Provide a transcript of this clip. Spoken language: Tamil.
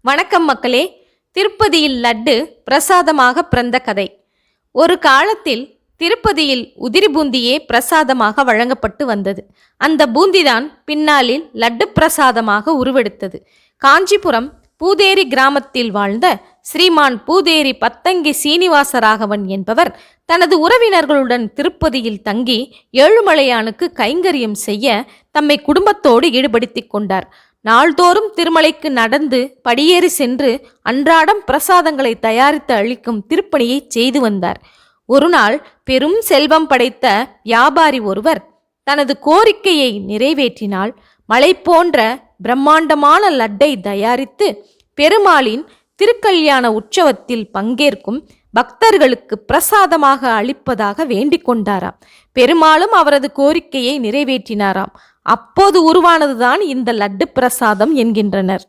வணக்கம் மக்களே. திருப்பதியில் லட்டு பிரசாதமாக பிறந்த கதை. ஒரு காலத்தில் திருப்பதியில் உதிரி பூந்தியே பிரசாதமாக வழங்கப்பட்டு வந்தது. அந்த பூந்திதான் பின்னாளில் லட்டு பிரசாதமாக உருவெடுத்தது. காஞ்சிபுரம் பூதேரி கிராமத்தில் வாழ்ந்த ஸ்ரீமான் பூதேரி பத்தங்கி சீனிவாசராகவன் என்பவர் தனது உறவினர்களுடன் திருப்பதியில் தங்கி ஏழுமலையானுக்கு கைங்கரியம் செய்ய தம்மை குடும்பத்தோடு ஈடுபடுத்திக் கொண்டார். நாள்தோறும் திருமலைக்கு நடந்து படியேறி சென்று அன்றாடம் பிரசாதங்களை தயாரித்து அளிக்கும் திருப்பணியை செய்து வந்தார். ஒருநாள் பெரும் செல்வம் படைத்த வியாபாரி ஒருவர் தனது கோரிக்கையை நிறைவேற்றினால் மலை போன்ற பிரம்மாண்டமான லட்டை தயாரித்து பெருமாளின் திருக்கல்யாண உற்சவத்தில் பங்கேற்கும் பக்தர்களுக்கு பிரசாதமாக அளிப்பதாக வேண்டிக் கொண்டாராம். பெருமாளும் அவரது கோரிக்கையை நிறைவேற்றினாராம். அப்போது உருவானதுதான் இந்த லட்டு பிரசாதம் என்கின்றனர்.